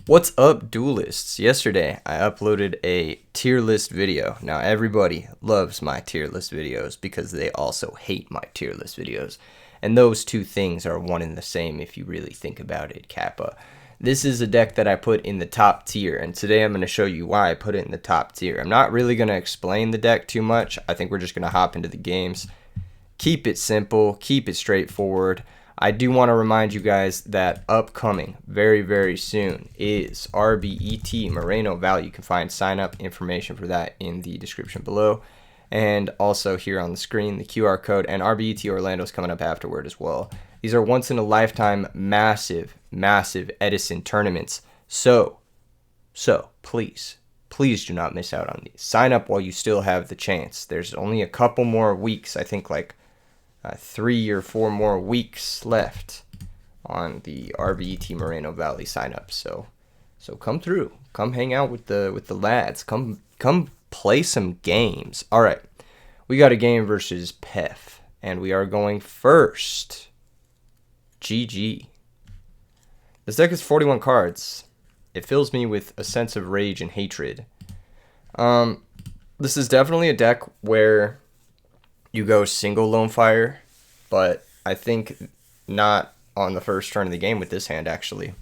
What's up, duelists? Yesterday, I uploaded a tier list video. Now, everybody loves my tier list videos because they also hate my tier list videos. And those two things are one and the same if you really think about it, Kappa. This is a deck that I put in the top tier, and today I'm going to show you why I put it in the top tier. I'm not really going to explain the deck too much. I think we're just going to hop into the games. Keep it simple, keep it straightforward. I do want to remind you guys that upcoming very, very soon is RBET Moreno Valley. You can find sign up information for that in the description below. And also here on the screen, the QR code, and RBET Orlando is coming up afterward as well. These are once in a lifetime massive, massive Edison tournaments. So please do not miss out on these. Sign up while you still have the chance. There's only a couple more weeks, I think like 3 or 4 more weeks left on the RBET Moreno Valley sign up. So come through, come hang out with the lads, come play some games. All right, we got a game versus Pef, and we are going first. GG. This deck is 41 cards. It fills me with a sense of rage and hatred. This is definitely a deck where you go single lone fire, but I think not on the first turn of the game with this hand, actually.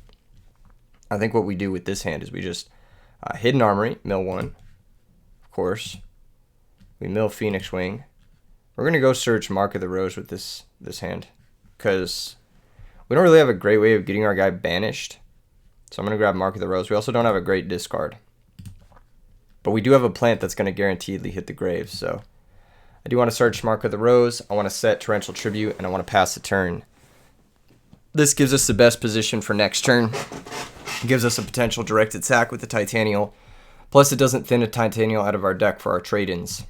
I think what we do with this hand is we just Hidden Armory, mill 1, of course. We mill Phoenix Wing. We're going to go search Mark of the Rose with this hand, because we don't really have a great way of getting our guy banished. So I'm going to grab Mark of the Rose. We also don't have a great discard, but we do have a plant that's going to guaranteedly hit the grave, so I do want to search Mark of the Rose. I want to set Torrential Tribute, and I want to pass the turn. This gives us the best position for next turn. It gives us a potential direct attack with the Titanial. Plus, it doesn't thin a Titanial out of our deck for our trade-ins.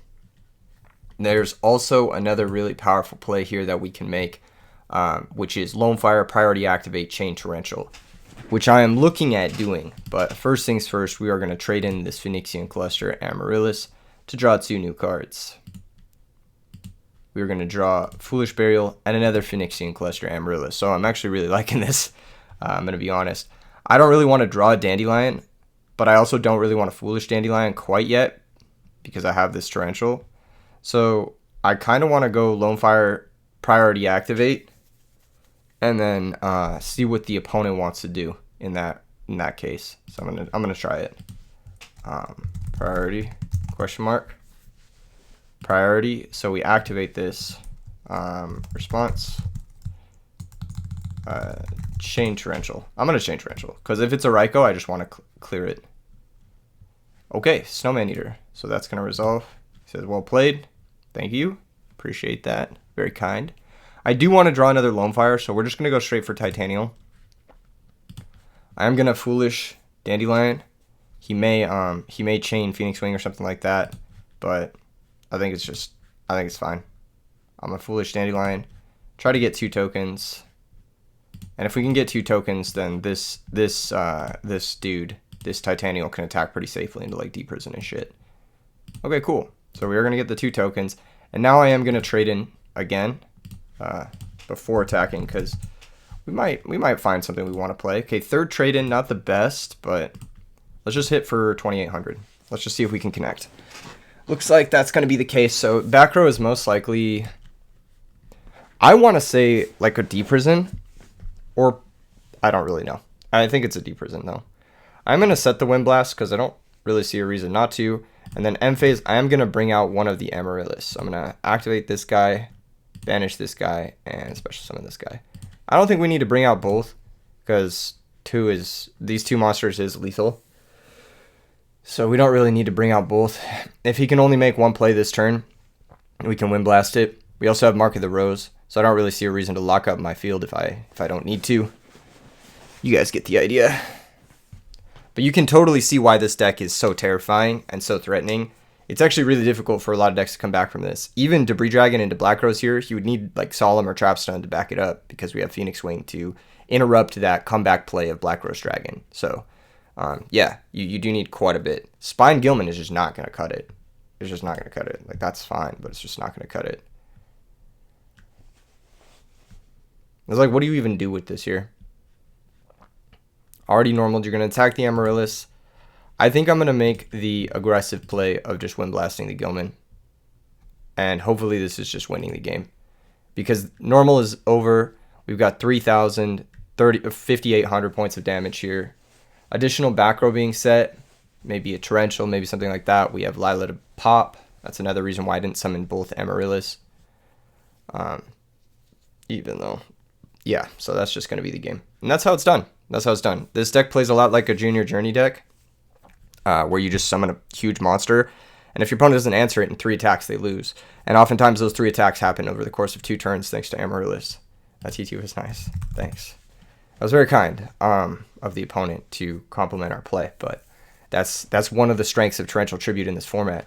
There's also another really powerful play here that we can make, which is Lone Fire, Priority Activate, Chain Torrential, which I am looking at doing. But first things first, we are going to trade in this Phoenixian Cluster Amaryllis to draw 2 new cards. We're going to draw Foolish Burial and another Phoenixian Cluster Amaryllis. So I'm actually really liking this. I'm going to be honest. I don't really want to draw a Dandelion, but I also don't really want a Foolish Dandelion quite yet because I have this Torrential. So I kind of want to go Lone Fire, Priority Activate, and then see what the opponent wants to do in that case. So I'm gonna try it. Priority question mark. Priority, so we activate this response, chain torrential. I'm going to chain torrential because if it's a Raikou, I just want to clear it. Okay, Snowman Eater, so that's going to resolve. He says, well played, thank you, appreciate that, very kind. I do want to draw another Lone Fire, so we're just going to go straight for Titanial. I am going to Foolish Dandelion. He may chain Phoenix Wing or something like that, but I think it's fine. I'm a Foolish Dandelion. Try to get 2 tokens. And if we can get 2 tokens, then this dude, this Titanial, can attack pretty safely into like Deep Prison and shit. Okay, cool. So we are gonna get the 2 tokens. And now I am gonna trade in again before attacking, because we might find something we want to play. Okay, third trade in, not the best, but let's just hit for 2,800. Let's just see if we can connect. Looks like that's going to be the case. So back row is most likely, I want to say like a Deep Prison, or I don't really know. I think it's a Deep Prison though. I'm going to set the Wind Blast because I don't really see a reason not to. And then end phase, I am going to bring out one of the Amaryllis. So I'm going to activate this guy, banish this guy, and special summon this guy. I don't think we need to bring out both because these 2 monsters is lethal. So we don't really need to bring out both. If he can only make 1 play this turn, we can Wind Blast it. We also have Mark of the Rose, so I don't really see a reason to lock up my field if I don't need to. You guys get the idea. But you can totally see why this deck is so terrifying and so threatening. It's actually really difficult for a lot of decks to come back from this. Even Debris Dragon into Black Rose here, he would need like Solemn or Trapstone to back it up because we have Phoenix Wing to interrupt that comeback play of Black Rose Dragon. So yeah, you do need quite a bit. Spine Gilman is just not going to cut it. It's just not going to cut it. Like, that's fine, but it's just not going to cut it. It's like, what do you even do with this here? Already normaled. You're going to attack the Amaryllis. I think I'm going to make the aggressive play of just wind blasting the Gilman. And hopefully this is just winning the game. Because normal is over. We've got 5,800 points of damage here. Additional back row being set. Maybe a torrential, maybe something like that. We have Lila to pop. That's another reason why I didn't summon both Amaryllis. Even though, yeah, so that's just going to be the game. And that's how it's done. That's how it's done. This deck plays a lot like a Junior Journey deck, where you just summon a huge monster. And if your opponent doesn't answer it in 3 attacks, they lose. And oftentimes those 3 attacks happen over the course of 2 turns thanks to Amaryllis. That TT was nice. Thanks. That was very kind of the opponent to compliment our play, but that's one of the strengths of Torrential Tribute in this format.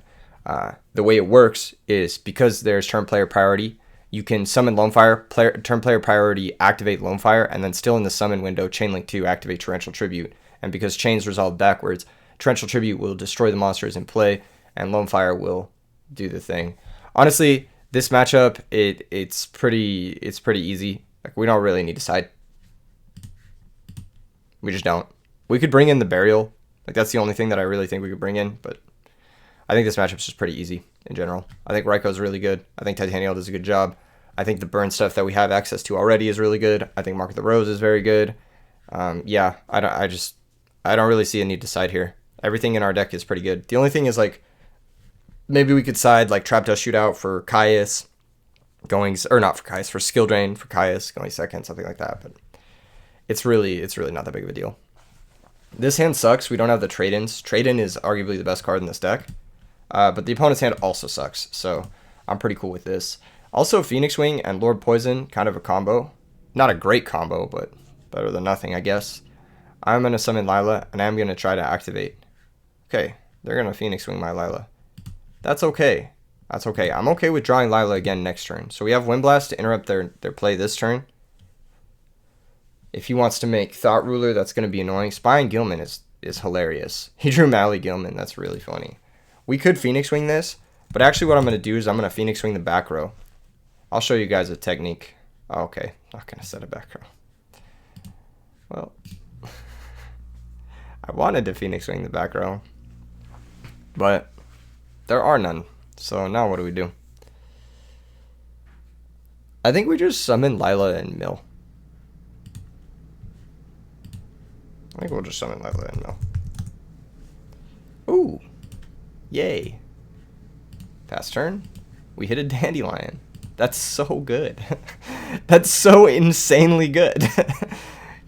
The way it works is because there's turn player priority, you can summon Lonefire, turn player priority, activate Lonefire, and then still in the summon window, Chainlink 2, activate Torrential Tribute. And because chains resolve backwards, Torrential Tribute will destroy the monsters in play, and Lonefire will do the thing. Honestly, this matchup, it's pretty easy. Like, we don't really need to side. We just don't. We could bring in the Burial. Like, that's the only thing that I really think we could bring in, but I think this matchup's just pretty easy in general. I think Raikou is really good. I think Titaniel does a good job. I think the burn stuff that we have access to already is really good. I think Mark of the Rose is very good. Yeah, I don't really see a need to side here. Everything in our deck is pretty good. The only thing is, like, maybe we could side like Trap Dust Shootout for Caius going, or not for Caius, for Skill Drain for Caius going second, something like that. But it's really not that big of a deal. This hand sucks. We don't have the trade-ins. Trade-in is arguably the best card in this deck. But the opponent's hand also sucks, so I'm pretty cool with this. Also, Phoenix Wing and Lord Poison, kind of a combo. Not a great combo, but better than nothing, I guess. I'm going to summon Lila, and I'm going to try to activate. Okay, they're going to Phoenix Wing my Lila. That's okay. That's okay. I'm okay with drawing Lila again next turn. So we have Wind Blast to interrupt their play this turn. If he wants to make Thought Ruler, that's going to be annoying. Spying Gilman is hilarious. He drew Mally Gilman. That's really funny. We could Phoenix Wing this, but actually what I'm going to do is I'm going to Phoenix Wing the back row. I'll show you guys a technique. Oh, okay, not going to set a back row. Well, I wanted to Phoenix Wing the back row, but there are none. So now what do? I think we just summon Lila and Mill. I think we'll just summon Lila and Mill. Ooh. Yay. Pass turn. We hit a Dandelion. That's so good. That's so insanely good.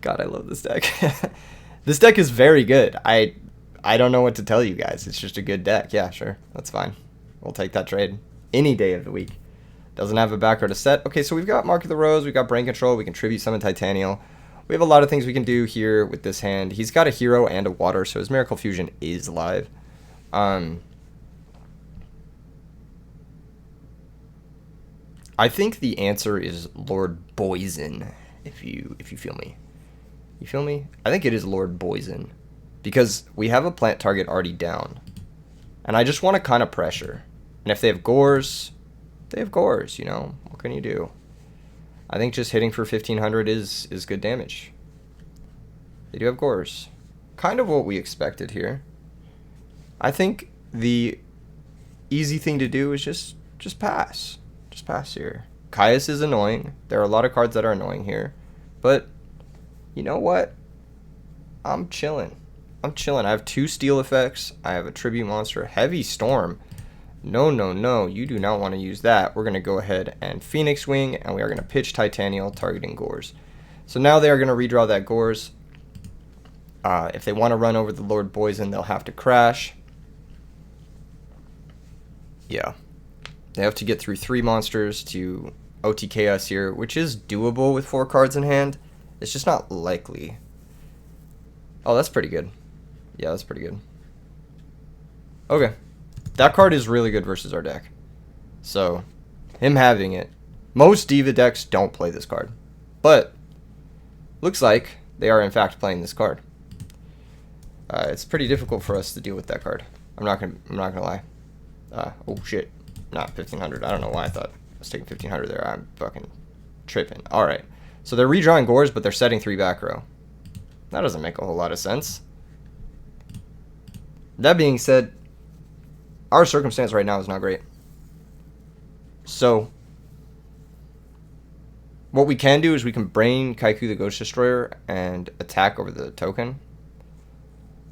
God, I love this deck. This deck is very good. I don't know what to tell you guys. It's just a good deck. Yeah, sure. That's fine. We'll take that trade any day of the week. Doesn't have a back row to set. Okay, so we've got Mark of the Rose. We've got Brain Control. We can tribute summon Titaniel. We have a lot of things we can do here with this hand. He's got a hero and a water, so his Miracle Fusion is live. I think the answer is Lord Poison, if you feel me. You feel me? I think it is Lord Poison, because we have a plant target already down. And I just want to kind of pressure. And if they have Gores, they have Gores, you know? What can you do? I think just hitting for 1,500 is good damage. They do have Gores. Kind of what we expected here. I think the easy thing to do is just pass. Just pass here. Caius is annoying. There are a lot of cards that are annoying here. But, you know what? I'm chilling. I'm chilling. I have 2 steel effects. I have a tribute monster. Heavy Storm. No, no, no. You do not want to use that. We're going to go ahead and Phoenix Wing, and we are going to pitch Titaniel, targeting Gores. So now they are going to redraw that Gores. If they want to run over the Lord Poison, they'll have to crash. Yeah. They have to get through 3 monsters to OTK us here, which is doable with 4 cards in hand. It's just not likely. Oh, that's pretty good. Yeah, that's pretty good. Okay. That card is really good versus our deck. So, him having it. Most Diva decks don't play this card. But, looks like they are in fact playing this card. It's pretty difficult for us to deal with that card. I'm not gonna lie. Oh shit. Not 1,500. I don't know why I thought I was taking 1,500 there. I'm fucking tripping. Alright. So they're redrawing Gores, but they're setting 3 back row. That doesn't make a whole lot of sense. That being said, our circumstance right now is not great. So, what we can do is we can brain Kaiku the Ghost Destroyer and attack over the token.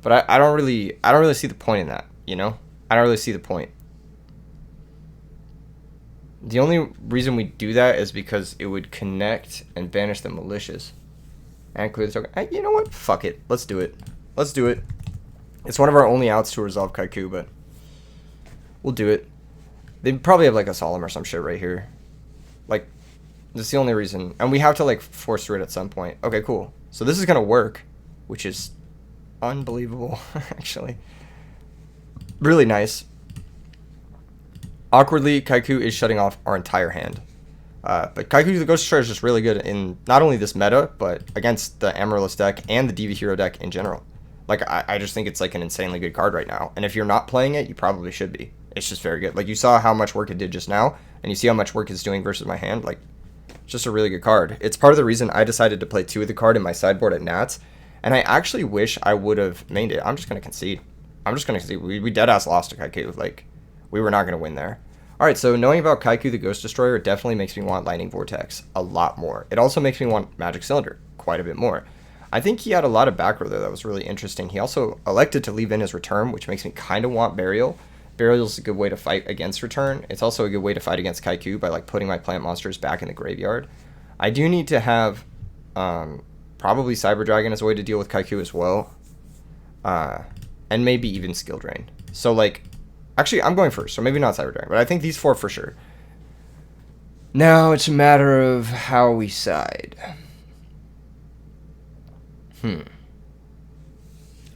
But I don't really see the point in that, you know? I don't really see the point. The only reason we do that is because it would connect and banish the malicious. And clear the token. You know what? Fuck it. Let's do it. Let's do it. It's one of our only outs to resolve Kaiku, but we'll do it. They probably have like a Solemn or some shit right here. Like, that's the only reason. And we have to like force through it at some point. Okay, cool. So this is going to work, which is unbelievable, actually. Really nice. Awkwardly, Kaiku is shutting off our entire hand. But Kaiku the Ghost Destroyer is just really good in not only this meta, but against the Amaryllis deck and the Diva Hero deck in general. Like, I just think it's like an insanely good card right now. And if you're not playing it, you probably should be. It's just very good. Like, you saw how much work it did just now, and you see how much work it's doing versus my hand. Like, it's just a really good card. It's part of the reason I decided to play 2 of the card in my sideboard at Nats. And I actually wish I would have mained it. I'm just going to concede. I'm just going to concede. We deadass lost to Kaiku. Like, we were not going to win there. Alright, so knowing about Kaiku the Ghost Destroyer definitely makes me want Lightning Vortex a lot more. It also makes me want Magic Cylinder quite a bit more. I think he had a lot of back row there that was really interesting. He also elected to leave in his return, which makes me kind of want Burial. Burial is a good way to fight against return. It's also a good way to fight against Kaiku by like putting my plant monsters back in the graveyard. I do need to have probably Cyber Dragon as a way to deal with Kaiku as well. And maybe even Skill Drain. So like, actually I'm going first, so maybe not Cyber Dragon, but I think these 4 for sure. Now it's a matter of how we side.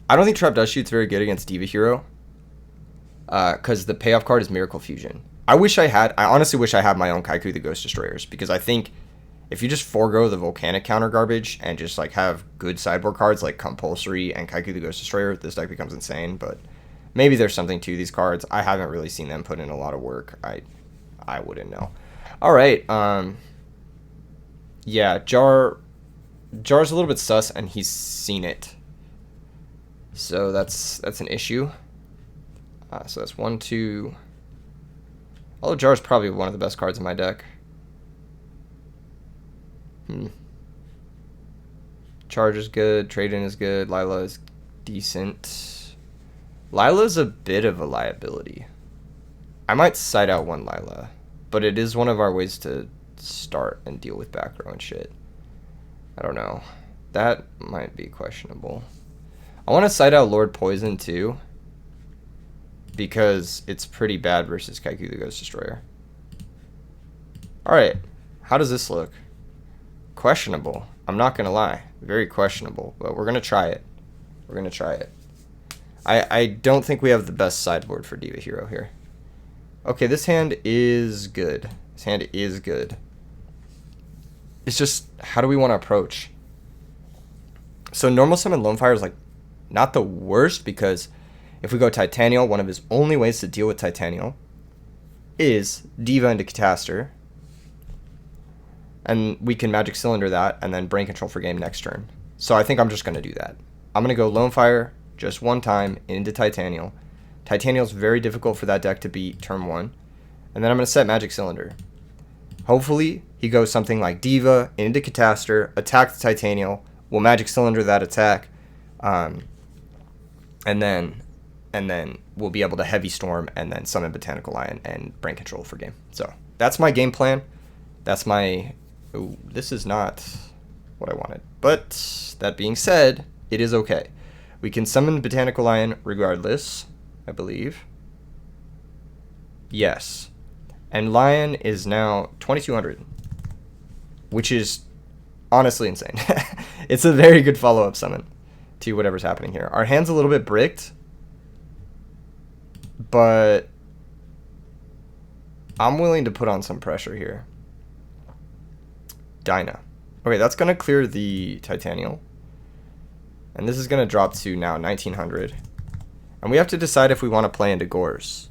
I don't think Trap Dust Shoot's very good against Diva Hero. Because the payoff card is Miracle Fusion. I honestly wish I had my own Kaiku the Ghost Destroyers. Because I think if you just forego the Volcanic counter garbage and just like have good sideboard cards like Compulsory and Kaiku the Ghost Destroyer, this deck becomes insane. But maybe there's something to these cards. I haven't really seen them put in a lot of work. I wouldn't know. Alright, yeah, Jar's a little bit sus, and he's seen it. So that's an issue. So that's 1, 2. Although Jar's probably one of the best cards in my deck. Charge is good. Trade-in is good. Lila is decent. Lila's a bit of a liability. I might side out 1 Lila, but it is one of our ways to start and deal with back row and shit. I don't know. That might be questionable. I want to side out Lord Poison too, because it's pretty bad versus Kaiku the Ghost Destroyer. Alright, how does this look? Questionable. I'm not going to lie. Very questionable, but we're going to try it. We're going to try it. I don't think we have the best sideboard for Diva Hero here. Okay, this hand is good. This hand is good. It's just, how do we want to approach? So normal summon Lone Fire is like not the worst, because if we go Titanial, one of his only ways to deal with Titanial is Diva into Cataster. And we can Magic Cylinder that and then Brain Control for game next turn. So I think I'm just going to do that. I'm going to go Lone Fire just 1 time into Titanial. Titanial's very difficult for that deck to beat turn 1. And then I'm going to set Magic Cylinder. Hopefully he goes something like Diva into Cataster, attack the Titanial. We'll Magic Cylinder that attack. And then we'll be able to Heavy Storm and then summon Botanical Lion and Brain Control for game. So that's my game plan. That's my... Ooh, this is not what I wanted. But that being said, it is okay. We can summon Botanical Lion regardless, I believe. Yes. And Lion is now 2200, which is honestly insane. It's a very good follow-up summon to whatever's happening here. Our hand's a little bit bricked, but I'm willing to put on some pressure here. Dinah. Okay, that's going to clear the Titanial. And this is going to drop to now 1900. And we have to decide if we want to play into Gores.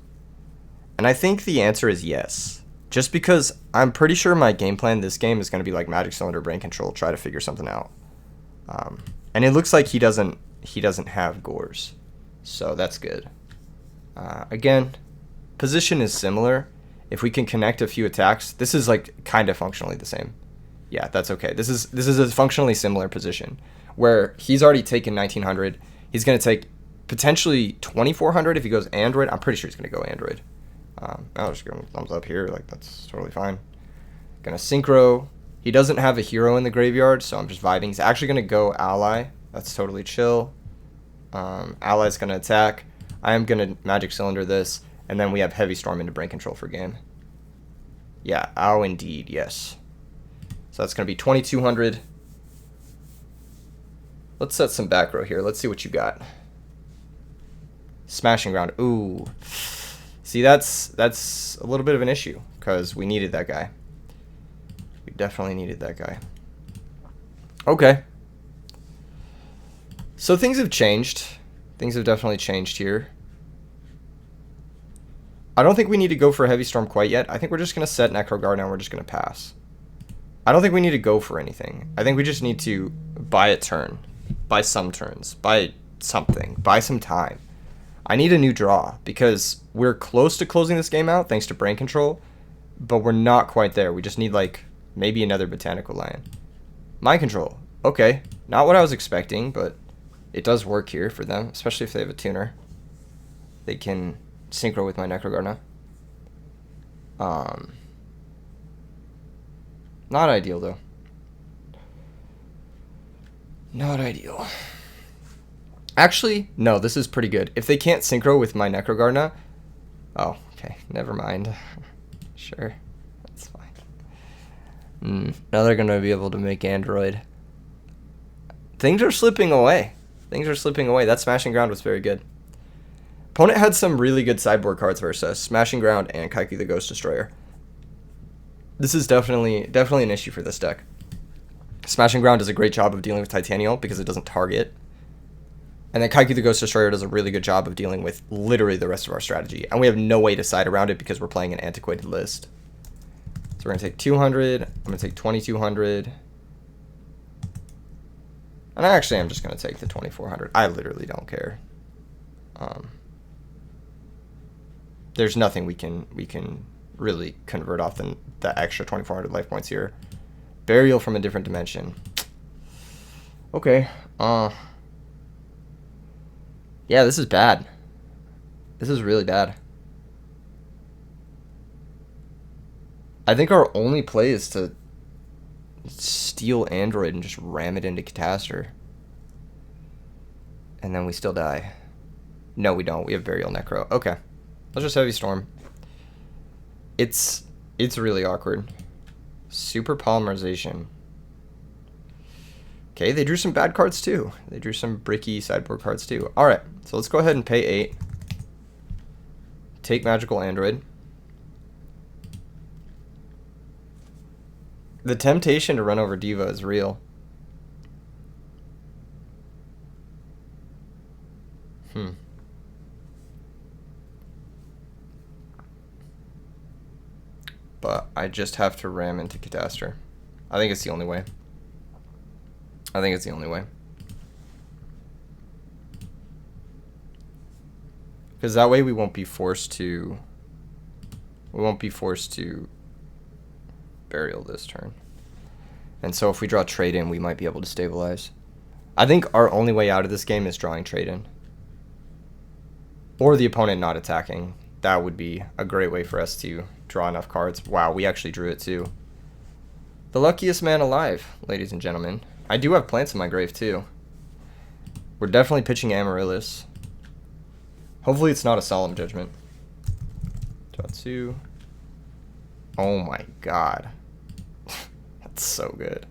And I think the answer is yes. Just because I'm pretty sure my game plan this game is going to be like Magic Cylinder, Brain Control, try to figure something out. And it looks like he doesn't have gores. So that's good. Again, position is similar. If we can connect a few attacks, this is like kind of functionally the same. Yeah, that's okay. This is a functionally similar position where he's already taken 1900. He's going to take potentially 2400 if he goes Android. I'm pretty sure he's going to go Android. I'll just give him a thumbs up here. Like, that's totally fine. Going to synchro. He doesn't have a hero in the graveyard, so I'm just vibing. He's actually going to go ally. That's totally chill. Ally's going to attack. I am going to magic cylinder this, and then we have heavy storm into brain control for game. Yeah, oh indeed, yes. So that's going to be 2200. Let's set some back row here. Let's see what you got. Smashing ground. Ooh. See, that's a little bit of an issue because we needed that guy. We definitely needed that guy. Okay. So things have changed. Things have definitely changed here. I don't think we need to go for a heavy storm quite yet. I think we're just going to set Necro Guard now and we're just going to pass. I don't think we need to go for anything. I think we just need to buy a turn. Buy some turns. Buy something. Buy some time. I need a new draw because we're close to closing this game out thanks to brain control, but we're not quite there. We just need like maybe another Botanical Lion. Mind control. Okay. Not what I was expecting, but it does work here for them, especially if they have a tuner. They can synchro with my Necroguard now. Not ideal, though. Not ideal. Actually, no, this is pretty good. If they can't synchro with my Necroguard, oh, okay, never mind. Sure, that's fine. Now they're going to be able to make Android. Things are slipping away. Things are slipping away. That Smashing Ground was very good. Opponent had some really good sideboard cards versus us. Smashing Ground and Kaiku the Ghost Destroyer. This is definitely an issue for this deck. Smashing Ground does a great job of dealing with Titanial because it doesn't target. And then Kaiku the Ghost Destroyer does a really good job of dealing with literally the rest of our strategy. And we have no way to side around it because we're playing an antiquated list. So we're going to take 200. I'm going to take 2200. And actually, I'm just going to take the 2400. I literally don't care. There's nothing we can really convert off the extra 2400 life points here. Burial from a different dimension. Okay. Yeah, this is bad. This is really bad. I think our only play is to steal Android and just ram it into Catastor. And then we still die. No, we don't. We have Burial Necro. Okay. Let's just Heavy Storm. It's really awkward. Super Polymerization. Okay, they drew some bad cards too. They drew some bricky sideboard cards too. Alright, so let's go ahead and pay 8. Take Magical Android. The temptation to run over Diva is real. But I just have to ram into Catastor. I think it's the only way. I think it's the only way. Because that way we won't be forced to... We won't be forced to Burial this turn. And so if we draw Trade-In, we might be able to stabilize. I think our only way out of this game is drawing Trade-In. Or the opponent not attacking. That would be a great way for us to draw enough cards. Wow, we actually drew it too. The luckiest man alive, ladies and gentlemen. I do have plants in my grave too. We're definitely pitching Amaryllis. Hopefully it's not a Solemn Judgment. Draw 2. Oh my god. That's so good.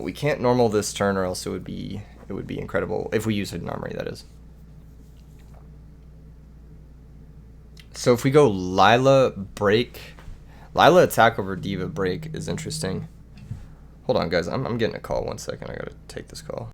We can't normal this turn or else it would be incredible. If we use Hidden Armory, that is. So if we go Lila Break, Lila attack over Diva Break is interesting. Hold on, guys. I'm getting a call. 1 second. I gotta take this call.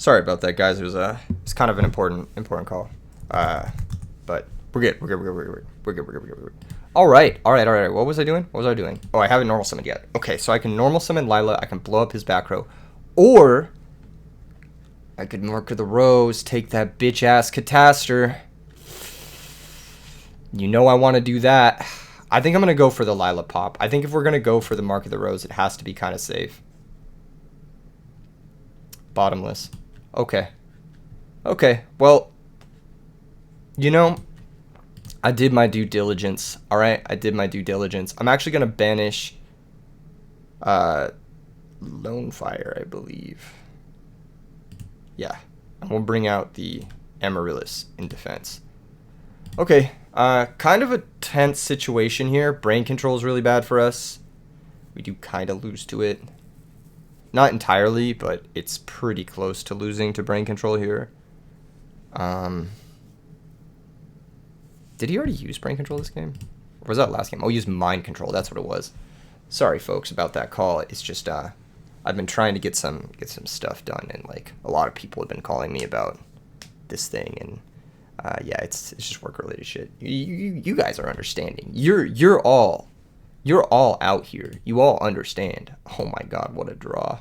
Sorry about that, guys. It's kind of an important call. But we're good. We're good. All right. What was I doing? Oh, I haven't normal summoned yet. Okay, so I can normal summon Lila. I can blow up his back row, or I could marker the rows, take that bitch ass Cataster. You know I want to do that. I think I'm gonna go for the Lila pop. I think if we're gonna go for the mark of the rows, it has to be kind of safe. Bottomless. Okay. Well, you know, I did my due diligence. All right, I did my due diligence. I'm actually gonna banish Lone Fire, I believe. Yeah, and we'll bring out the Amaryllis in defense. Okay, kind of a tense situation here. Brain control is really bad for us. We do kind of lose to it. Not entirely, but it's pretty close to losing to brain control here. Did he already use brain control this game? Or was that last game? Oh, he used mind control. That's what it was. Sorry, folks, about that call. It's just I've been trying to get some stuff done, and like a lot of people have been calling me about this thing, and yeah, it's just work related shit. You guys are understanding. You're all out here. You all understand. Oh my god, what a draw.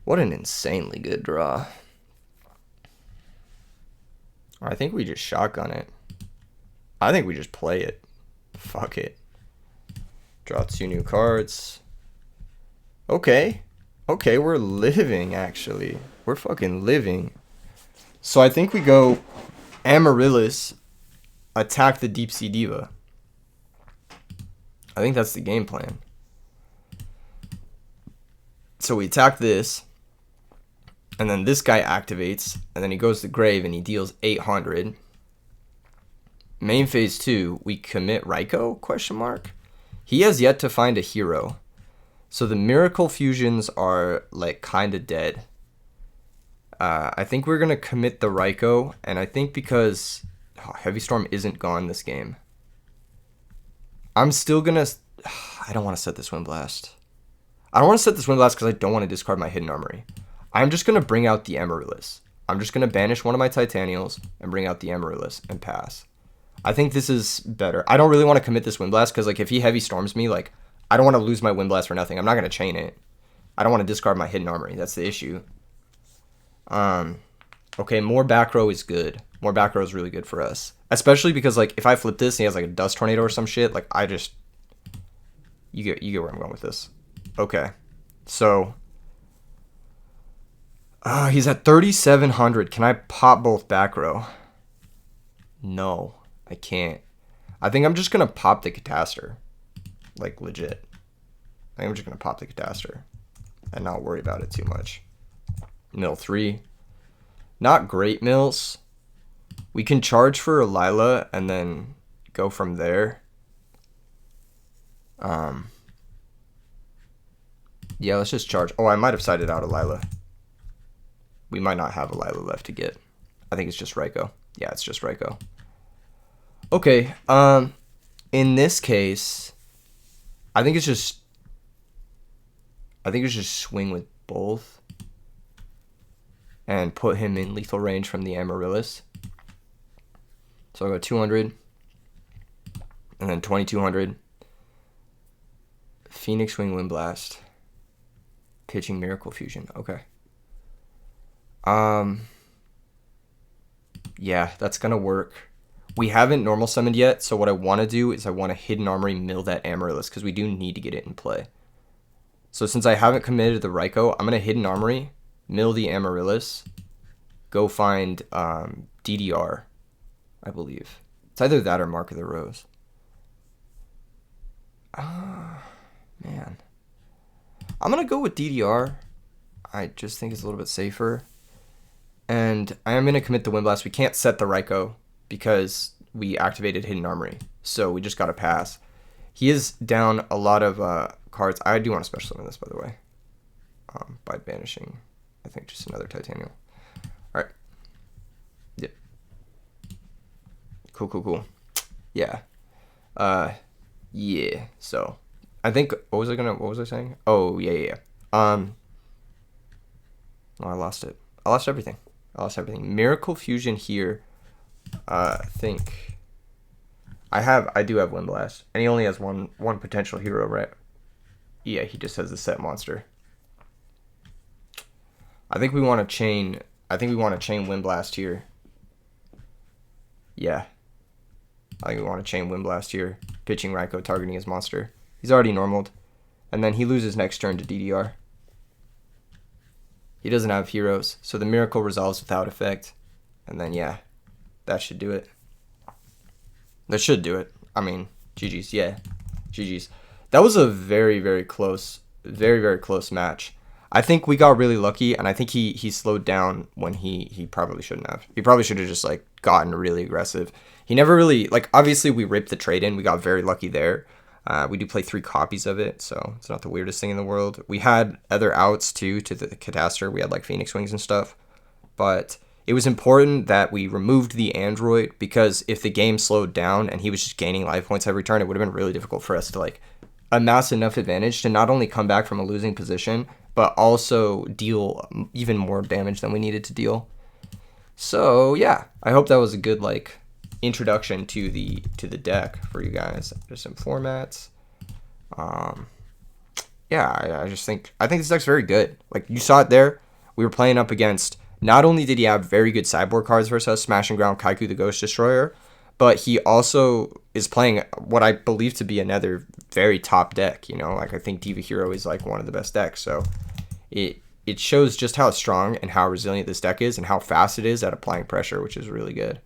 What an insanely good draw. I think we just shotgun it. I think we just play it. Fuck it. Draw 2 new cards. Okay, we're living, actually. We're fucking living. So I think we go Amaryllis, attack the Deep Sea Diva. I think that's the game plan. So we attack this, and then this guy activates, and then he goes to grave and he deals 800. Main phase 2, we commit Raikou? Question mark. He has yet to find a hero. So the miracle fusions are like kind of dead. I think we're going to commit the Raikou, and I think because Heavy Storm isn't gone this game, I'm still going to... I don't want to set this Wind Blast. I don't want to set this Wind Blast because I don't want to discard my Hidden Armory. I'm just going to bring out the Amaryllis. I'm just going to banish one of my Titanials and bring out the Amaryllis and pass. I think this is better. I don't really want to commit this Wind Blast because like if he Heavy Storms me, like I don't want to lose my Wind Blast for nothing. I'm not going to chain it. I don't want to discard my Hidden Armory. That's the issue. Okay, more back row is good. More back row is really good for us. Especially because, like, if I flip this and he has, like, a Dust Tornado or some shit, like, I just... You get where I'm going with this. Okay. So... he's at 3,700. Can I pop both back row? No, I can't. I think I'm just going to pop the Cataster. Like, legit. I think I'm just going to pop the Cataster. And not worry about it too much. Mill 3. Not great mills. We can charge for a Lila and then go from there. Yeah, let's just charge. Oh, I might have sided out a Lila. We might not have a Lila left to get. I think it's just Raikou. Yeah, it's just Raikou. Okay, in this case, I think it's just swing with both. And put him in lethal range from the Amaryllis. So I'll go 200. And then 2,200. Phoenix Wing Wind Blast. Pitching Miracle Fusion. Okay. Yeah, that's going to work. We haven't normal summoned yet. So what I want to do is I want to Hidden Armory mill that Amaryllis. Because we do need to get it in play. So since I haven't committed the Raikou, I'm going to Hidden Armory. Mill the Amaryllis, go find DDR, I believe. It's either that or Mark of the Rose. Man. I'm going to go with DDR. I just think it's a little bit safer. And I am going to commit the Wind Blast. We can't set the Raikou because we activated Hidden Armory. So we just got to pass. He is down a lot of cards. I do want to special summon this, by the way, by banishing... I think just another Titanium. All right. Yep. Cool. Yeah. Yeah. So, I think what was I saying? Oh, yeah. Oh, I lost it. I lost everything. I lost everything. Miracle Fusion here. I think I do have Wind Blast, and he only has one potential hero, right? Yeah, he just has the set monster. I think we want to chain. I think we want to chain Wind Blast here. Yeah, I think we want to chain Wind Blast here. Pitching Raikou, targeting his monster. He's already normaled, and then he loses next turn to DDR. He doesn't have heroes, so the miracle resolves without effect, and then yeah, that should do it. That should do it. I mean, GG's. Yeah, GG's. That was a very, very close match. I think we got really lucky, and I think he slowed down when he probably shouldn't have. He probably should have just like gotten really aggressive. He never really like. Obviously, we ripped the trade in. We got very lucky there. We do play 3 copies of it, so it's not the weirdest thing in the world. We had other outs too to the Catastrophe. We had like Phoenix Wings and stuff, but it was important that we removed the android, because if the game slowed down and he was just gaining life points every turn, it would have been really difficult for us to like amass enough advantage to not only come back from a losing position, but also deal even more damage than we needed to deal. So yeah, I hope that was a good like introduction to the deck for you guys. There's some formats. Yeah, I think this deck's very good. Like you saw it there. We were playing up against. Not only did he have very good sideboard cards versus us, Smash and Ground, Kaiku the Ghost Destroyer, but he also is playing what I believe to be another very top deck. You know, like I think Diva Hero is like one of the best decks. So it shows just how strong and how resilient this deck is and how fast it is at applying pressure, which is really good.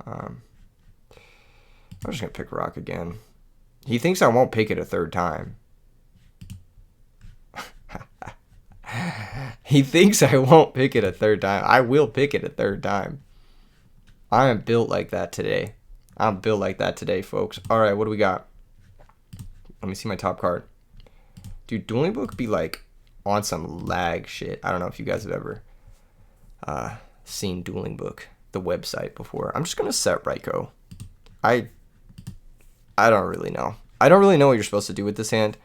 I'm just going to pick Rock again. He thinks I won't pick it a third time. He thinks I won't pick it a third time. I will pick it a third time. I am built like that today. I'm built like that today, folks. All right, what do we got? Let me see my top card. Dude, Dueling Book be like on some lag shit. I don't know if you guys have ever seen Dueling Book, the website, before. I'm just going to set Raikou. I don't really know. I don't really know what you're supposed to do with this hand.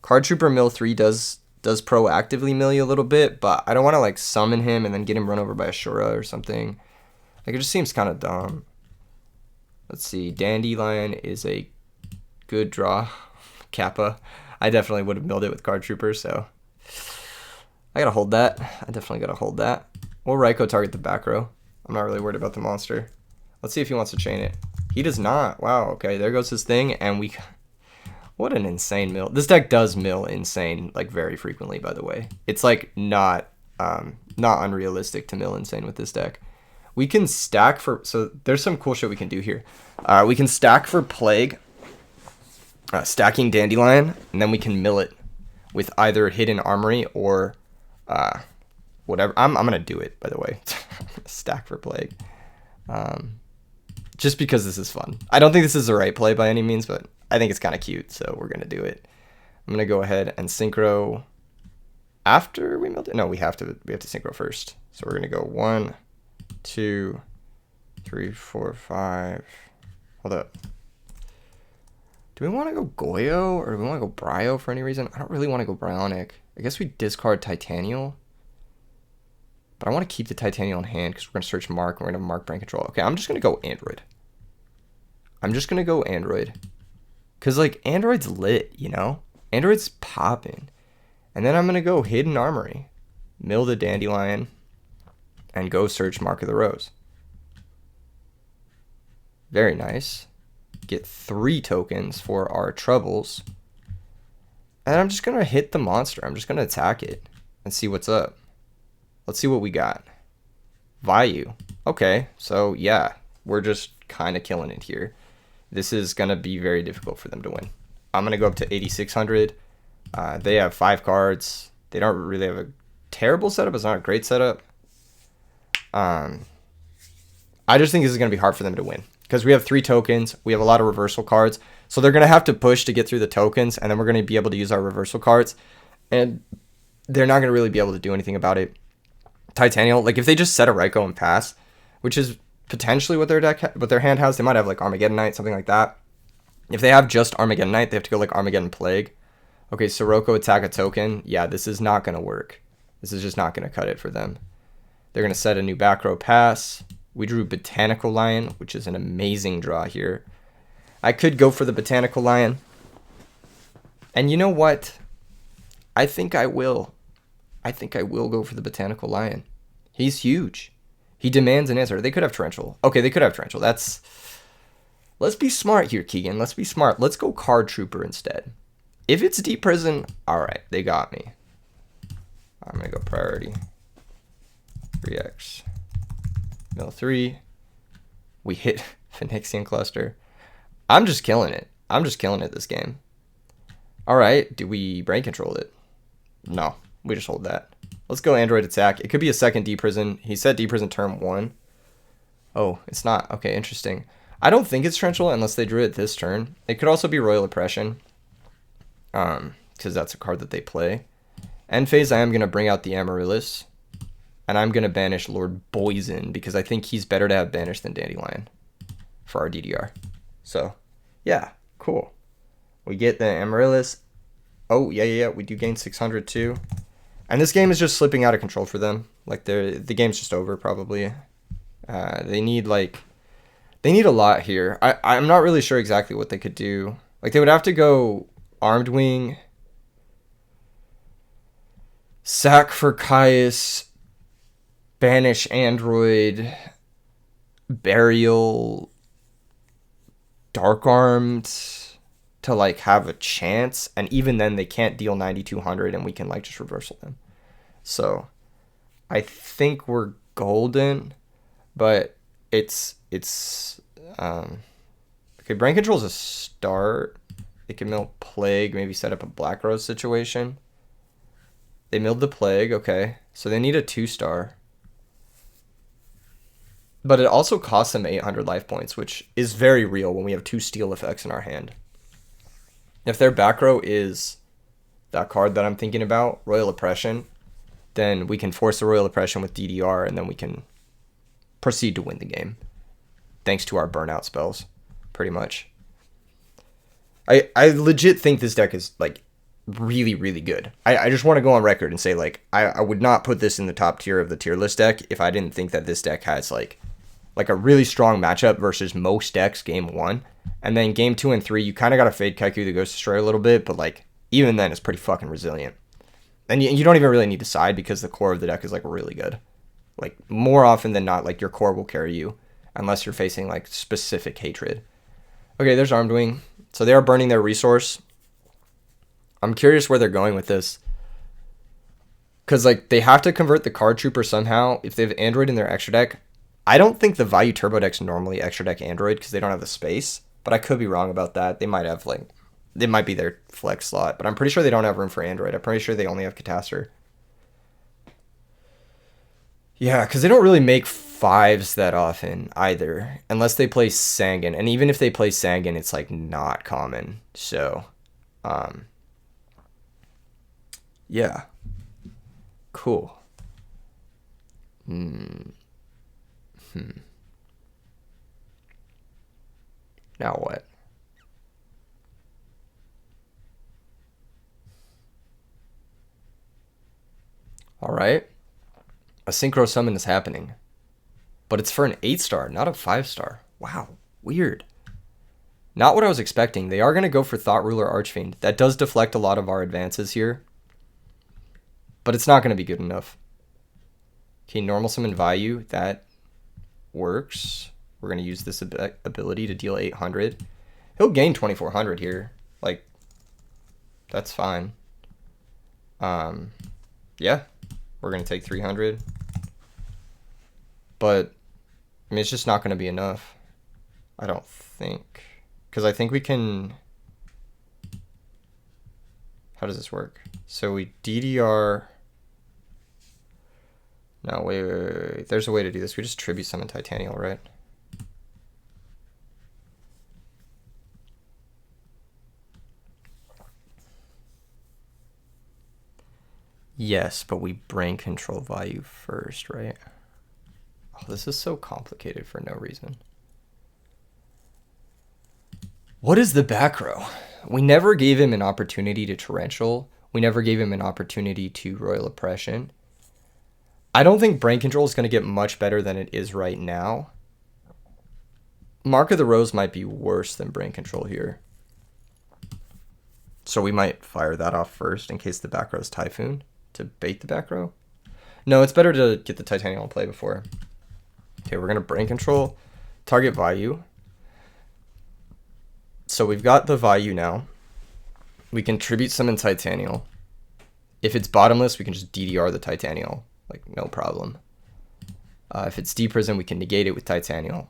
Card Trooper Mill 3 does proactively mill you a little bit, but I don't want to like summon him and then get him run over by a Shura or something. Like it just seems kind of dumb. Let's see. Dandelion is a good draw. Kappa. I definitely would have milled it with Card Trooper, so I gotta hold that. I definitely gotta hold that. Will Raikou target the back row? I'm not really worried about the monster. Let's see if he wants to chain it. He does not. Wow, okay, there goes his thing, and we... What an insane mill. This deck does mill insane, like, very frequently, by the way. It's, like, not unrealistic to mill insane with this deck. We can stack for... So, there's some cool shit we can do here. We can stack for Plague, stacking Dandelion, and then we can mill it with either Hidden Armory or whatever. I'm going to do it, by the way. Stack for Plague. Just because this is fun. I don't think this is the right play by any means, but I think it's kind of cute, so we're going to do it. I'm going to go ahead and synchro after we milled it. No, we have to synchro first. So we're going to go 1, 2, 3, 4, 5. Hold up. Do we want to go Goyo or do we want to go Bryo for any reason? I don't really want to go Bryonic. I guess we discard Titanial. But I want to keep the Titanial in hand because we're going to search Mark and we're going to have Mark Brain Control. Okay, I'm just going to go Android. Because, like, Android's lit, you know? Android's popping. And then I'm going to go Hidden Armory. Mill the Dandelion. And go search Mark of the Rose. Very nice. Get 3 tokens for our troubles. And I'm just going to hit the monster. I'm just going to attack it and see what's up. Let's see what we got. Vayu. Okay, so yeah, we're just kind of killing it here. This is going to be very difficult for them to win. I'm going to go up to 8,600. They have 5 cards. They don't really have a terrible setup. It's not a great setup. I just think this is going to be hard for them to win. Because we have 3 tokens. We have a lot of reversal cards. So they're going to have to push to get through the tokens. And then we're going to be able to use our reversal cards. And they're not going to really be able to do anything about it. Titanial, like if they just set a Raikou and pass, which is potentially what their hand has, they might have like Armageddon Knight, something like that. If they have just Armageddon Knight, they have to go like Armageddon Plague. Okay, Sirocco attack a token. Yeah, this is not going to work. This is just not going to cut it for them. They're going to set a new back row pass. We drew Botanical Lion, which is an amazing draw here. I could go for the Botanical Lion. And you know what? I think I will. I think I will go for the Botanical Lion. He's huge. He demands an answer. They could have Torrential. Okay, they could have Torrential. Let's be smart here, Keegan. Let's be smart. Let's go Card Trooper instead. If it's Deep Prison, all right, they got me. I'm going to go Priority. 3x. Mill 3. We hit Phoenixian Cluster. I'm just killing it. I'm just killing it this game. All right, do we brain control it? No, we just hold that. Let's go Android Attack. It could be a second Deep Prison. He said Deep Prison turn 1. Oh, it's not. Okay, interesting. I don't think it's Torrential unless they drew it this turn. It could also be Royal Oppression. Because that's a card that they play. End phase, I am going to bring out the Amaryllis. And I'm going to banish Lord Poison because I think he's better to have banished than Dandelion for our DDR. So, yeah, cool. We get the Amaryllis. Oh, yeah, we do gain 600 too. And this game is just slipping out of control for them. Like, the game's just over, probably. They need a lot here. I'm not really sure exactly what they could do. Like, they would have to go Armed Wing, sack for Caius, banish Android, Burial, Dark Armed to like have a chance, and even then they can't deal 9200 and we can like just reversal them. So I think we're golden, but it's okay, brain control is a start. They can mill Plague, maybe set up a Black Rose situation. They milled the Plague, okay. So they need a 2-star. But it also costs them 800 life points, which is very real when we have 2 steal effects in our hand. If their back row is that card that I'm thinking about, Royal Oppression, then we can force the Royal Oppression with DDR, and then we can proceed to win the game. Thanks to our burnout spells, pretty much. I legit think this deck is, like, really, really good. I just want to go on record and say, like, I would not put this in the top tier of the tier list deck if I didn't think that this deck has, like a really strong matchup versus most decks game 1. And then game 2 and 3, you kind of got to fade Kaiku the Ghost Destroyer a little bit, but, like, even then it's pretty fucking resilient. And you don't even really need to side because the core of the deck is, like, really good. Like, more often than not, like, your core will carry you unless you're facing, like, specific hatred. Okay, there's Armed Wing. So they are burning their resource. I'm curious where they're going with this. Because, like, they have to convert the Card Trooper somehow. If they have Android in their extra deck, I don't think the Value Turbo deck's normally extra deck Android because they don't have the space. But I could be wrong about that. They might have, like, it might be their flex slot. But I'm pretty sure they don't have room for Android. I'm pretty sure they only have Catastor. Yeah, because they don't really make 5s that often either, unless they play Sangan. And even if they play Sangan, it's, like, not common. So, yeah. Cool. Now what? All right. A Synchro Summon is happening. But it's for an 8-star, not a 5-star. Wow, weird. Not what I was expecting. They are going to go for Thought Ruler Archfiend. That does deflect a lot of our advances here. But it's not going to be good enough. Okay, Normal Summon Value. That works. We're going to use this ability to deal 800. He'll gain 2400 here. Like, that's fine. Yeah. We're going to take 300. But, I mean, it's just not going to be enough. I don't think. Because I think we can... How does this work? So we DDR... No, wait. There's a way to do this. We just tribute summon Titanial, right? Yes, but we brain control value first, right? Oh, this is so complicated for no reason. What is the back row? We never gave him an opportunity to Torrential. We never gave him an opportunity to Royal Oppression. I don't think brain control is going to get much better than it is right now. Mark of the Rose might be worse than brain control here. So we might fire that off first in case the back row is Typhoon to bait the back row. No, it's better to get the Titanium in play before. Okay, we're going to brain control, target value. So we've got the value now. We can tribute summon Titanial. If it's bottomless, we can just DDR the Titanial. Like, no problem. If it's D-Prison, we can negate it with Titanial.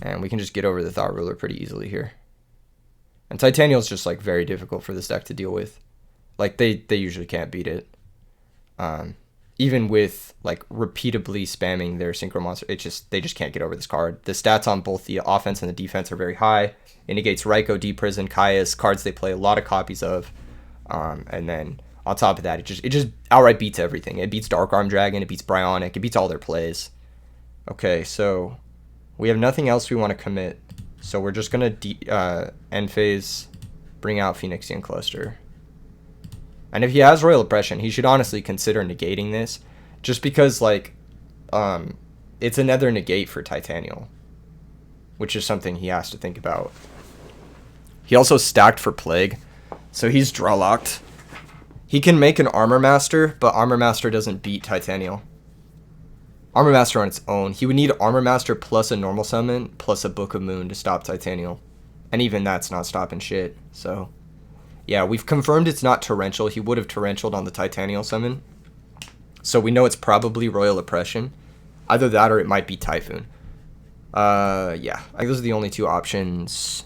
And we can just get over the Thought Ruler pretty easily here. And Titanial is just, like, very difficult for this deck to deal with. Like, they usually can't beat it. Even with, like, repeatedly spamming their Synchro Monster, they just can't get over this card. The stats on both the offense and the defense are very high. It negates Raikou, D-Prison, Caius, cards they play a lot of copies of. And then on top of that, it just outright beats everything. It beats Dark Arm Dragon, it beats Bryonic, it beats all their plays. Okay, so we have nothing else we want to commit. So we're just going to end phase, bring out Phoenixian Cluster. And if he has Royal Oppression, he should honestly consider negating this. Just because, like, it's another negate for Titanial. Which is something he has to think about. He also stacked for Plague. So he's draw locked. He can make an Armor Master, but Armor Master doesn't beat Titanial. Armor Master on its own. He would need Armor Master plus a normal summon, plus a Book of Moon to stop Titanial. And even that's not stopping shit, so... Yeah, we've confirmed it's not Torrential. He would have Torrentialed on the Titanial summon. So we know it's probably Royal Oppression. Either that or it might be Typhoon. Yeah, I think those are the only two options.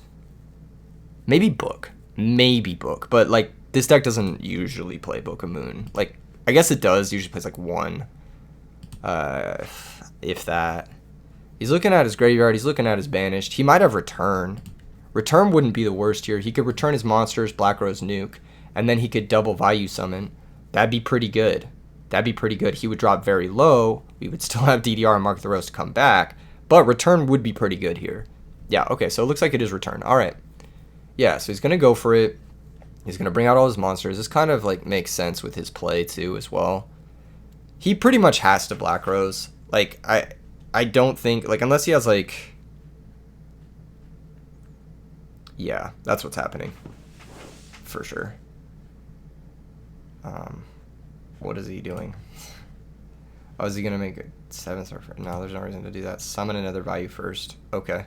Maybe Book. Maybe Book. But, like, this deck doesn't usually play Book of Moon. Like, I guess it does. Usually plays, like, one. If that. He's looking at his graveyard. He's looking at his Banished. He might have Return. Return wouldn't be the worst here. He could return his monsters, Black Rose Nuke, and then he could double value summon. That'd be pretty good. That'd be pretty good. He would drop very low. We would still have DDR and Mark of the Rose to come back, but Return would be pretty good here. Yeah, okay, so it looks like it is Return. All right. Yeah, so he's going to go for it. He's going to bring out all his monsters. This kind of, like, makes sense with his play, too, as well. He pretty much has to Black Rose. Like, I don't think, like, unless he has, like... Yeah, that's what's happening. For sure. What is he doing? Oh, is he going to make a 7-star? No, there's no reason to do that. Summon another value first. Okay.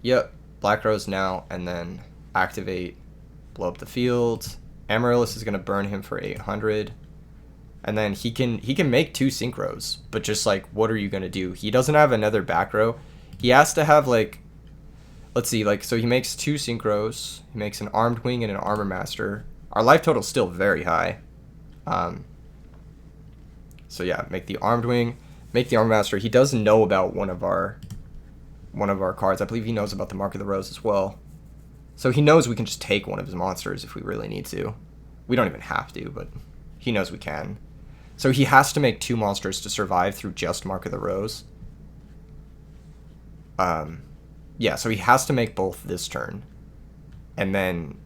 Yep. Black Rose now, and then activate, blow up the field. Amaryllis is going to burn him for 800. And then he can make 2 Synchros, but just, like, what are you going to do? He doesn't have another back row. He has to have, like... Let's see, like, so he makes 2 Synchros. He makes an Armed Wing and an Armor Master. Our life total is still very high. So yeah, make the Armed Wing, make the Armor Master. He does know about one of our cards. I believe he knows about the Mark of the Rose as well. So he knows we can just take one of his monsters if we really need to. We don't even have to, but he knows we can. So he has to make 2 monsters to survive through just Mark of the Rose. Yeah, so he has to make both this turn. And then,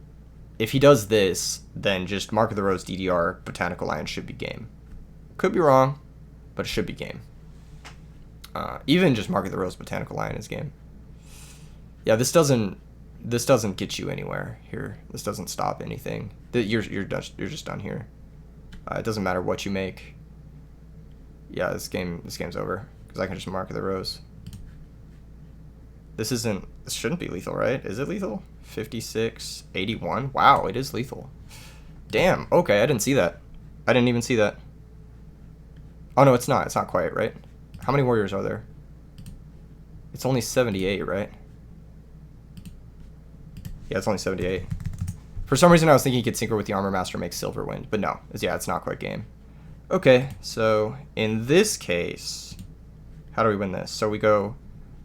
if he does this, then just Mark of the Rose, DDR, Botanical Lion should be game. Could be wrong, but it should be game. Even just Mark of the Rose, Botanical Lion is game. Yeah, this doesn't get you anywhere here. This doesn't stop anything. You're just done here. It doesn't matter what you make. Yeah, this game's over because I can just Mark of the Rose. This shouldn't be lethal, right? Is it lethal? 56, 81. Wow, it is lethal. Damn. Okay, I didn't see that. I didn't even see that. Oh no, it's not. It's not quite, right? How many warriors are there? It's only 78, right? Yeah, it's only 78. For some reason, I was thinking he could synchro with the Armor Master, make Silver Wind, but no. Yeah, it's not quite game. Okay, so in this case, how do we win this? So we go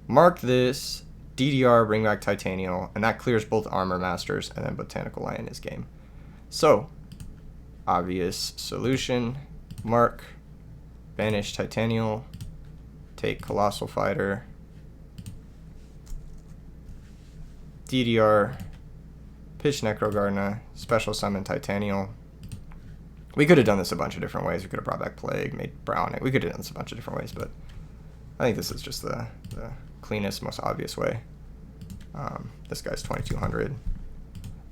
mark this, DDR, bring back Titanial, and that clears both Armor Masters, and then Botanical Lion is game. So, obvious solution, mark, banish Titanial, take Colossal Fighter, DDR, pitch Necrogardener, special summon Titanial, We could have done this a bunch of different ways. We could have brought back Plague, made Brown. We could have done this a bunch of different ways, but I think this is just the cleanest, most obvious way. This guy's 2200.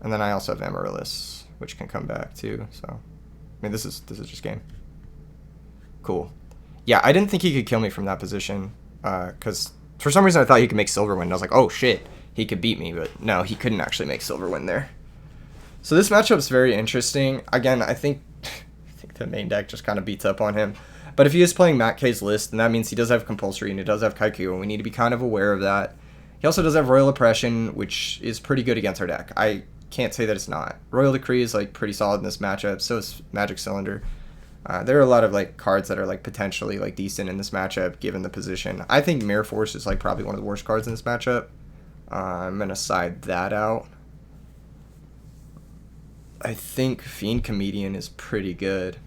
And then I also have Amaryllis, which can come back too. So, I mean, this is just game. Cool. Yeah, I didn't think he could kill me from that position, because for some reason I thought he could make Silver win. I was like, oh shit, he could beat me, but no, he couldn't actually make Silver win there. So this matchup's very interesting. Again, I think the main deck just kind of beats up on him. But if he is playing Matt K's list, then that means he does have Compulsory and he does have Kaiku, and we need to be kind of aware of that. He also does have Royal Oppression, which is pretty good against our deck. I can't say that it's not. Royal Decree is like pretty solid in this matchup, so is Magic Cylinder. There are a lot of like cards that are like potentially like decent in this matchup given the position. I think Mirror Force is like probably one of the worst cards in this matchup. I'm gonna side that out. I think Fiend Comedian is pretty good.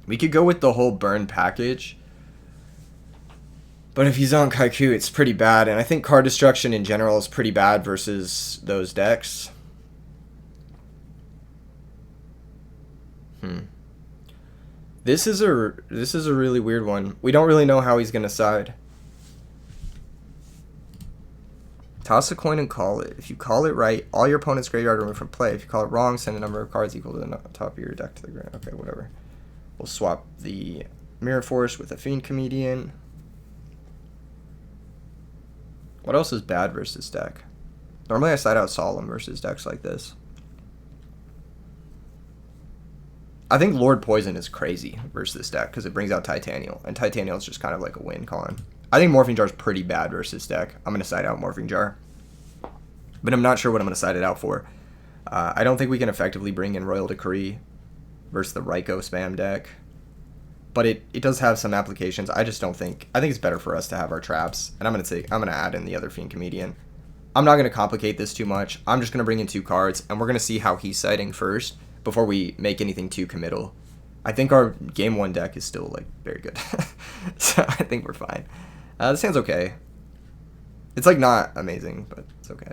We could go with the whole burn package, but if he's on Kaiku, it's pretty bad, and I think card destruction in general is pretty bad versus those decks. This is a really weird one. We don't really know how he's gonna side. Toss a coin and call it. If you call it right, all your opponent's graveyard removed from play. If you call it wrong, send a number of cards equal to the top of your deck to the ground. Okay, whatever. We'll swap the Mirror Force with a Fiend Comedian. What else is bad versus deck? Normally I side out Solemn versus decks like this. I think Lord Poison is crazy versus this deck because it brings out Titanial, and Titanial is just kind of like a win con. I think Morphing Jar is pretty bad versus deck. I'm going to side out Morphing Jar, but I'm not sure what I'm going to side it out for. I don't think we can effectively bring in Royal Decree versus the Raikou spam deck, but it does have some applications. I just don't think. I think it's better for us to have our traps, and I'm going to add in the other Fiend Comedian. I'm not going to complicate this too much. I'm just going to bring in 2 cards, and we're going to see how he's siding first before we make anything too committal. I think our game 1 deck is still like very good, so I think we're fine. This hand's okay. It's like not amazing, but it's okay.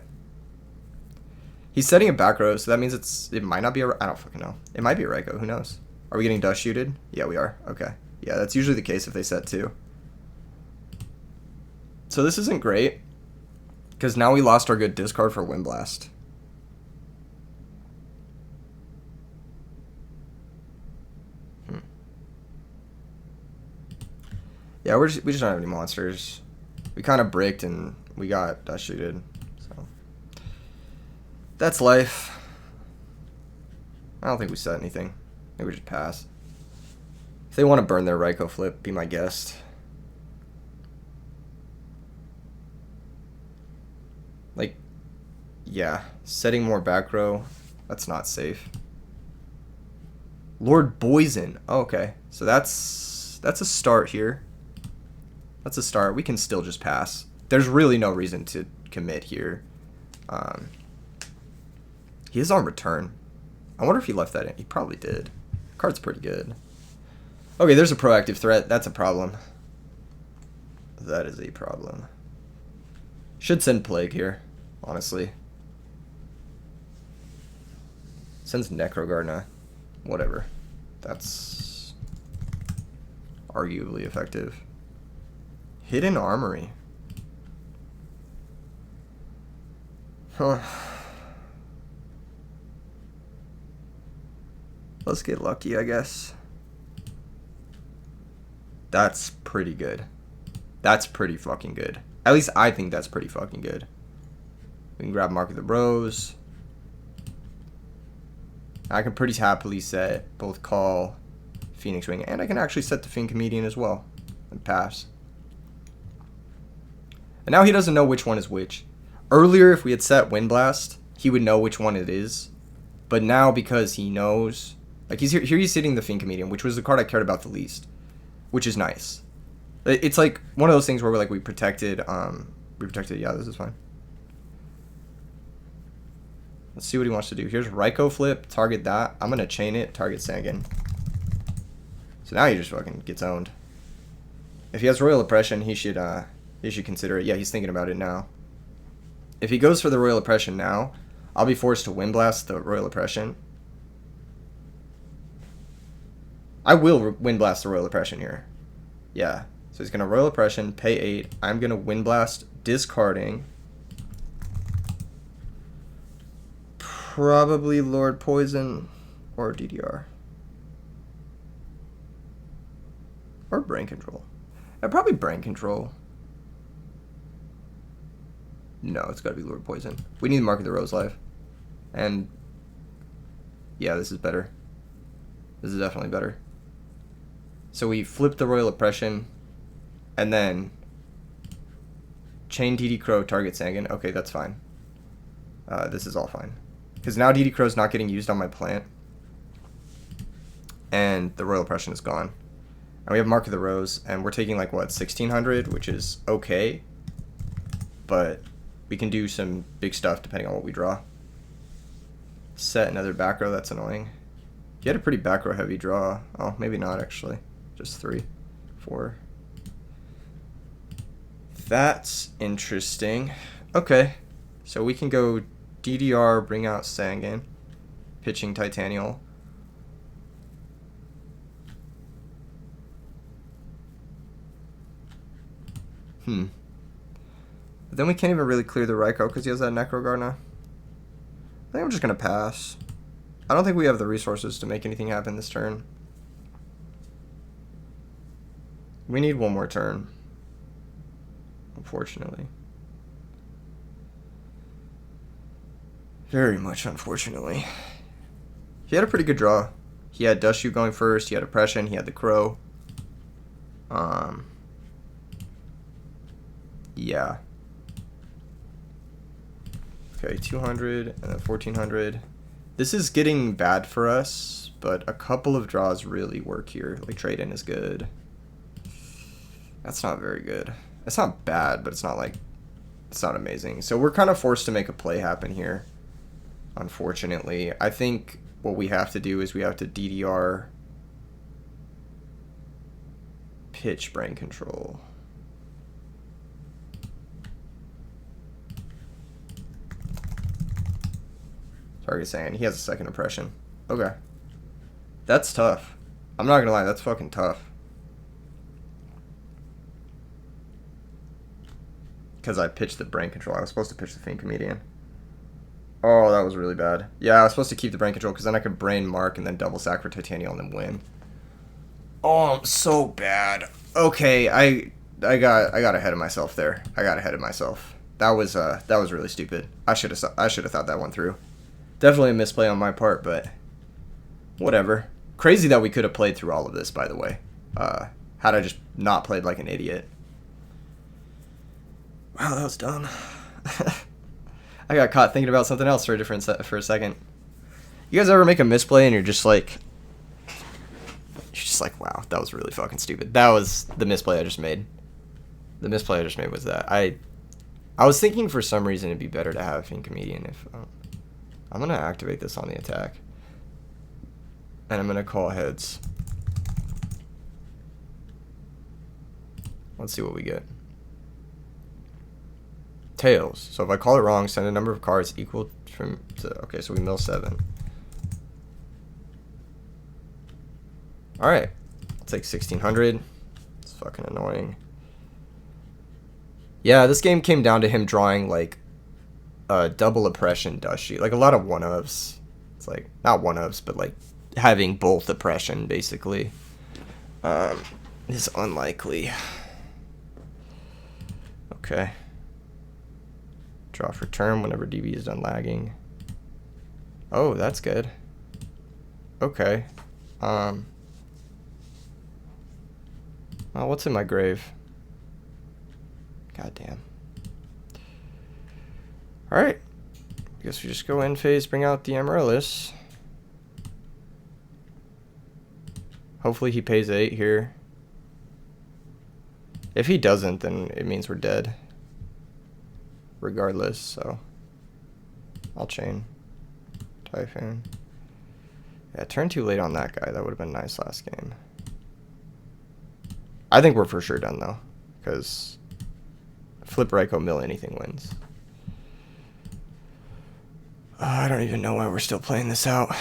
He's setting a back row, so that means it might not be I don't fucking know. It might be a Raikou, who knows? Are we getting dust shooted? Yeah, we are. Okay. Yeah, that's usually the case if they set 2. So this isn't great, because now we lost our good discard for Wind Blast. Yeah, we just don't have any monsters. We kind of bricked and we got dust shooted. So that's life. I don't think we set anything. Maybe we just pass. If they want to burn their Raikou flip, be my guest. Like, yeah, setting more back row. That's not safe. Lord Poison. Oh, okay, so that's a start here. That's a start. We can still just pass. There's really no reason to commit here. He is on return. I wonder if he left that in. He probably did. The card's pretty good. Okay, there's a proactive threat. That's a problem. That is a problem. Should send Plague here, honestly. Sends Necrogardna. Whatever. That's arguably effective. Hidden Armory. Huh. Let's get lucky, I guess. That's pretty good. That's pretty fucking good. At least I think that's pretty fucking good. We can grab Mark of the Rose. I can pretty happily set both Call, Phoenix Wing, and I can actually set the Fiend Comedian as well and pass. And now he doesn't know which one is which. Earlier, if we had set Wind Blast, he would know which one it is. But now, because he knows, like he's here he's hitting the Fiend Comedian, which was the card I cared about the least, which is nice. It's like one of those things where we protected. Yeah, this is fine. Let's see what he wants to do. Here's Raikou flip. Target that. I'm gonna chain it. Target Sangan. So now he just fucking gets owned. If he has Royal Oppression, he should consider it. Yeah, he's thinking about it now. If he goes for the Royal Oppression now, I'll be forced to Wind Blast the Royal Oppression. I will Wind Blast the Royal Oppression here. Yeah. So he's going to Royal Oppression, pay 8. I'm going to Wind Blast, discarding. Probably Lord Poison or DDR. Or Brain Control. Probably Brain Control. No, it's got to be Lord Poison. We need Mark of the Rose life. And yeah, this is better. This is definitely better. So we flip the Royal Oppression, and then chain DD Crow, target Sangan. Okay, that's fine. This is all fine. Because now DD Crow's not getting used on my plant. And the Royal Oppression is gone. And we have Mark of the Rose, and we're taking like, what, 1600, which is okay. But we can do some big stuff depending on what we draw. Set another back row, that's annoying. You had a pretty back row heavy draw. Oh, maybe not actually. Just 3, 4. That's interesting. Okay. So we can go DDR, bring out Sangan, pitching Titanial. But then we can't even really clear the Raikou because he has that Necro Guard now. I think I'm just going to pass. I don't think we have the resources to make anything happen this turn. We need one more turn, unfortunately. Very much unfortunately. He had a pretty good draw. He had Dust Shoot going first, he had Oppression, he had the Crow. Yeah. Okay, 200 and then 1400. This is getting bad for us, but a couple of draws really work here. Like trade-in is good. That's not very good. It's not bad, but it's not like, it's not amazing. So we're kind of forced to make a play happen here, unfortunately. I think what we have to do is we have to DDR pitch Brain Control. Target saying he has a second Oppression. Okay. That's tough. I'm not gonna lie, that's fucking tough. Because I pitched the Brain Control. I was supposed to pitch the Fiend Comedian. Oh, that was really bad. Yeah, I was supposed to keep the Brain Control because then I could Brain Mark and then double sack for Titanium and then win. Oh, I'm so bad. Okay, I got ahead of myself there. I got ahead of myself. That was really stupid. I should have thought that one through. Definitely a misplay on my part, but whatever. Crazy that we could have played through all of this, by the way. Had I just not played like an idiot. Wow, that was dumb. I got caught thinking about something else for a second. You guys ever make a misplay and you're just like, wow, that was really fucking stupid. That was the misplay I just made. The misplay I just made was that I was thinking for some reason it'd be better to have Fiend Comedian if I'm gonna activate this on the attack, and I'm gonna call heads. Let's see what we get. Tails. So if I call it wrong, send a number of cards equal okay, so we mill 7. Alright. I'll take 1600. It's fucking annoying. Yeah, this game came down to him drawing like a double Oppression Dust Sheet. Like a lot of one-ofs. It's like, not one-ofs, but like having both Oppression basically. Is unlikely. Okay. Draw for turn whenever DB is done lagging. Oh, that's good. Okay. Well, what's in my grave? God damn. Alright. I guess we just go in phase, bring out the Amaryllis. Hopefully he pays 8 here. If he doesn't, then it means we're dead. Regardless, so I'll chain. Typhoon. Yeah, turn too late on that guy. That would have been nice last game. I think we're for sure done though, because flip Raikou, mill anything wins. I don't even know why we're still playing this out.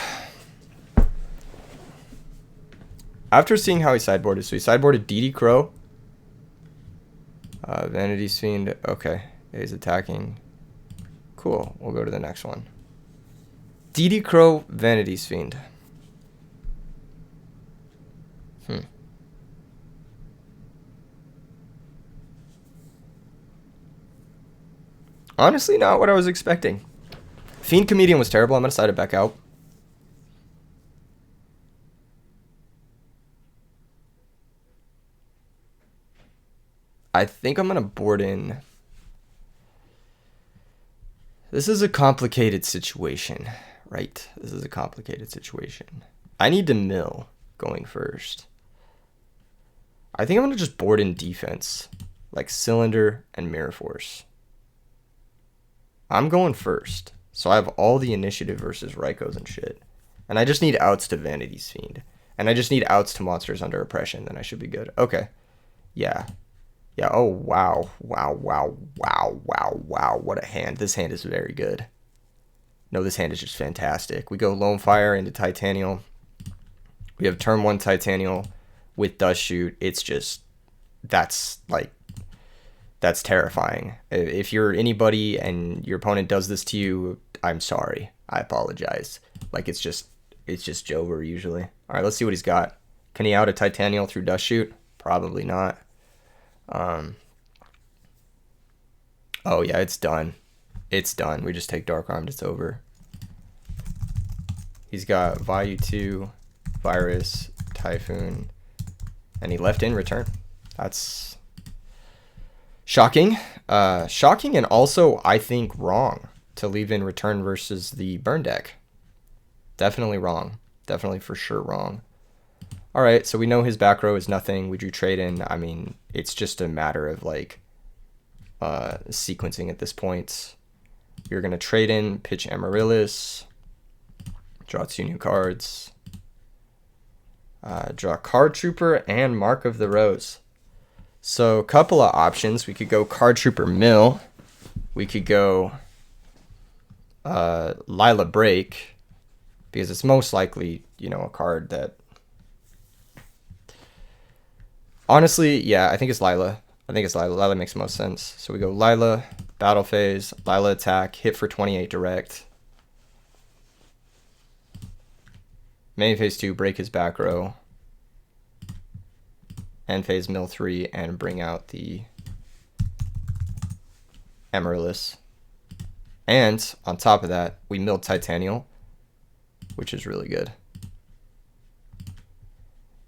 After seeing how he sideboarded, so he sideboarded DD Crow. Vanity's Fiend. Okay. He's attacking. Cool. We'll go to the next one. DD Crow, Vanity's Fiend. Honestly, not what I was expecting. Fiend Comedian was terrible. I'm going to side it back out. I think I'm going to board in. This is a complicated situation, right? This is a complicated situation. I need to mill going first. I think I'm going to just board in defense, like Cylinder and Mirror Force. I'm going first, so I have all the initiative versus Rykos and shit. And I just need outs to Vanity's Fiend. And I just need outs to Monsters Under Oppression, then I should be good. Okay. Yeah. Yeah, oh, wow. Wow, wow, wow, wow, wow. What a hand. This hand is very good. No, this hand is just fantastic. We go Lone Fire into Titanial. We have turn 1 Titanial with Dust Shoot. It's just, that's terrifying. If you're anybody and your opponent does this to you, I'm sorry. I apologize. Like, it's just Jover usually. All right, let's see what he's got. Can he out a Titanial through Dust Shoot? Probably not. Oh yeah, it's done. It's done. We just take Dark Armed. It's over. He's got Vayu 2, Virus, Typhoon, and he left in return. That's shocking. Shocking, and also I think wrong to leave in return versus the burn deck. Definitely wrong. Definitely for sure wrong. All right, so we know his back row is nothing. We drew trade in. I mean, it's just a matter of like sequencing at this point. You're gonna trade in, pitch Amaryllis, draw 2 new cards, draw Card Trooper and Mark of the Rose. So a couple of options. We could go Card Trooper Mill. We could go Lila Break, because it's most likely, you know, a card that. Honestly, yeah, I think it's Lila. Lila makes most sense. So we go Lila, Battle Phase, Lila Attack, hit for 28 direct. Main Phase 2, break his back row. End Phase mill 3 and bring out the Amaryllis. And on top of that, we milled Titanial, which is really good.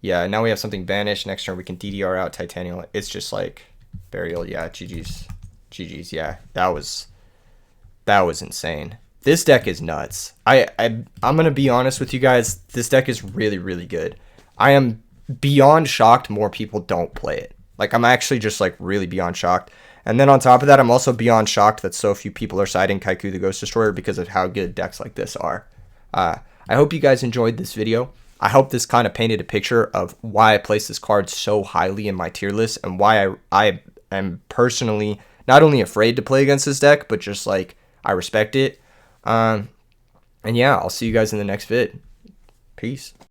Yeah, now we have something banished. Next turn we can DDR out Titanial. It's just like burial. Yeah, GG's. GG's. Yeah, that was insane. This deck is nuts. I'm gonna be honest with you guys. This deck is really, really good. I am beyond shocked more people don't play it. Like, I'm actually just like really beyond shocked. And then on top of that, I'm also beyond shocked that so few people are citing Kaiku the Ghost Destroyer because of how good decks like this are. I hope you guys enjoyed this video. I hope this kind of painted a picture of why I place this card so highly in my tier list and why I am personally not only afraid to play against this deck, but just like I respect it. And yeah, I'll see you guys in the next vid. Peace.